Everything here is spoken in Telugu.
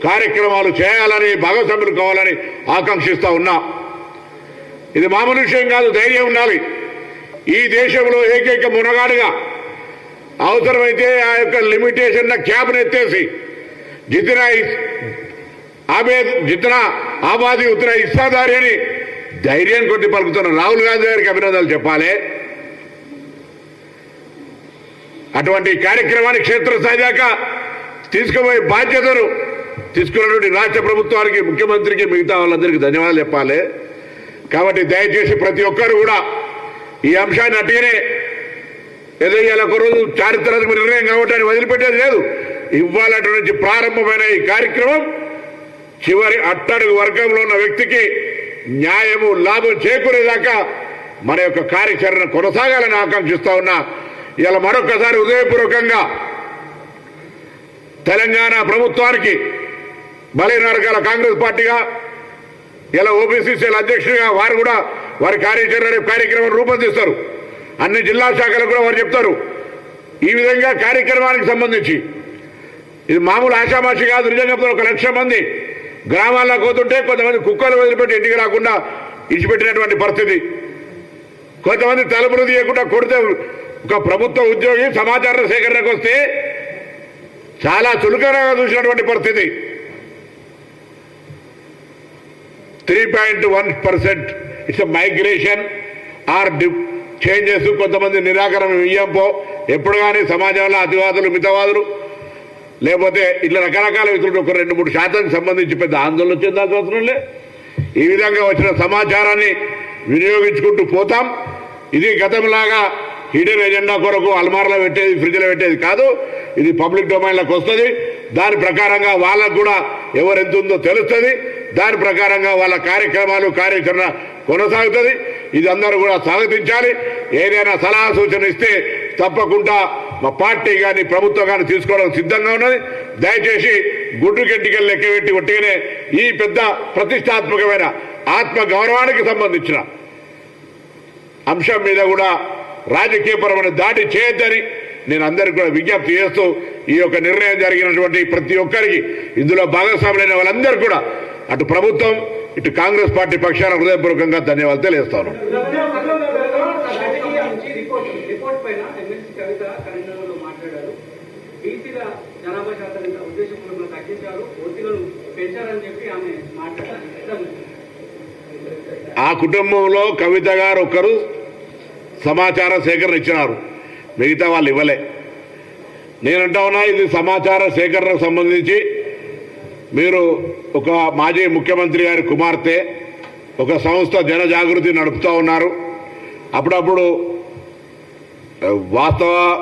కార్యక్రమాలు చేయాలని భాగస్వాములు కావాలని ఆకాంక్షిస్తా ఉన్నా. ఇది మామూలు విషయం కాదు, ధైర్యం ఉండాలి. ఈ దేశంలో ఏకైక మునగాడుగా అవసరమైతే ఆ యొక్క లిమిటేషన్ క్యాబ్ను ఎత్తేసి జితనా ఆబాదీ ఉత్తర హిస్సాదారి అని ధైర్యం కొద్ది పలుకుతున్న రాహుల్ గాంధీ గారికి అభినందనలు చెప్పాలి. అటువంటి కార్యక్రమాన్ని క్షేత్రస్థాయి దాకా తీసుకుపోయే బాధ్యతను తీసుకున్నటువంటి రాష్ట్ర ప్రభుత్వానికి, ముఖ్యమంత్రికి, మిగతా వాళ్ళందరికీ ధన్యవాదాలు చెప్పాలి. కాబట్టి దయచేసి ప్రతి ఒక్కరు కూడా ఈ అంశాన్ని అట్టినే ఏదో ఇలా ఒక రోజు చారిత్రాత్మక నిర్ణయం కావటాన్ని వదిలిపెట్టేది లేదు. ఇవ్వాలటి నుంచి ప్రారంభమైన ఈ కార్యక్రమం చివరి అట్టడుగు వర్గంలో ఉన్న వ్యక్తికి న్యాయము లాభం చేకూరేదాకా మన యొక్క కార్యాచరణ కొనసాగాలని ఆకాంక్షిస్తా ఉన్నా. ఇలా మరొకసారి హృదయపూర్వకంగా తెలంగాణ ప్రభుత్వానికి, బలైన వర్గాల కాంగ్రెస్ పార్టీగా, ఇలా ఓబీసీసీల అధ్యక్షుడిగా వారు కూడా వారి కార్యాచరణ కార్యక్రమం రూపొందిస్తారు. అన్ని జిల్లా శాఖలకు కూడా వారు చెప్తారు. ఈ విధంగా కార్యక్రమానికి సంబంధించి ఇది మామూలు ఆషామాషి కాదు. నిజంగా 1,00,000 మంది గ్రామాల్లో పోతుంటే కొంతమంది కుక్కలు వదిలిపెట్టి ఇంటికి రాకుండా ఇచ్చిపెట్టినటువంటి పరిస్థితి, కొంతమంది తలుపులు తీయకుండా కొడితే ఒక ప్రభుత్వ ఉద్యోగి సమాచార సేకరణకు వస్తే చాలా చులకనగా చూసినటువంటి పరిస్థితి. 3.1% ఇట్స్ మైగ్రేషన్ ఆర్ చేంజెస్. కొంతమంది నిరాకరణ ఇయ్యంపో ఎప్పుడు కానీ సమాజంలో అతివాదులు, మితవాదులు, లేకపోతే ఇట్లా రకరకాల వ్యక్తులు ఒక 2-3% సంబంధించి పెద్ద ఆందోళన చెందాల్సిన అవసరం లే. ఈ విధంగా వచ్చిన సమాచారాన్ని వినియోగించుకుంటూ పోతాం. ఇది గతంలాగా హిడెన్ ఎజెండా కొరకు అల్మార్లో పెట్టేది, ఫ్రిడ్జ్లో పెట్టేది కాదు. ఇది పబ్లిక్ డొమైన్లోకి వస్తుంది. దాని ప్రకారంగా వాళ్ళకు కూడా ఎవరు ఎంత ఉందో తెలుస్తుంది. దాని ప్రకారంగా వాళ్ళ కార్యక్రమాలు, కార్యాచరణ కొనసాగుతుంది. ఇది అందరూ కూడా స్వాగతించాలి. ఏదైనా సలహా సూచన ఇస్తే తప్పకుండా మా పార్టీ కానీ ప్రభుత్వం కానీ తీసుకోవడం సిద్ధంగా ఉన్నది. దయచేసి గుడ్డు గడ్డికలు లెక్కబెట్టి ఒట్టిగానే ఈ పెద్ద ప్రతిష్టాత్మకమైన ఆత్మ గౌరవానికి సంబంధించిన అంశం మీద కూడా రాజకీయపరమైన దాడి చేయొద్దని నేను అందరికీ కూడా విజ్ఞప్తి చేస్తూ, ఈ యొక్క నిర్ణయం జరిగినటువంటి ప్రతి ఒక్కరికి, ఇందులో భాగస్వాములైన వాళ్ళందరూ కూడా అటు ప్రభుత్వం, ఇటు కాంగ్రెస్ పార్టీ పక్షాన హృదయపూర్వకంగా ధన్యవాదాలు తెలియజేస్తాను. ఆ కుటుంబంలో కవిత గారు ఒకరు సమాచార సేకరణ ఇచ్చినారు, మిగతా వాళ్ళు ఇవ్వలే. నేనంటా ఉన్నా, ఇది సమాచార సేకరణకు సంబంధించి మీరు ఒక మాజీ ముఖ్యమంత్రి గారి కుమార్తె ఒక సంస్థ జనజాగృతి నడుపుతూ ఉన్నారు. అప్పుడప్పుడు వాస్తవ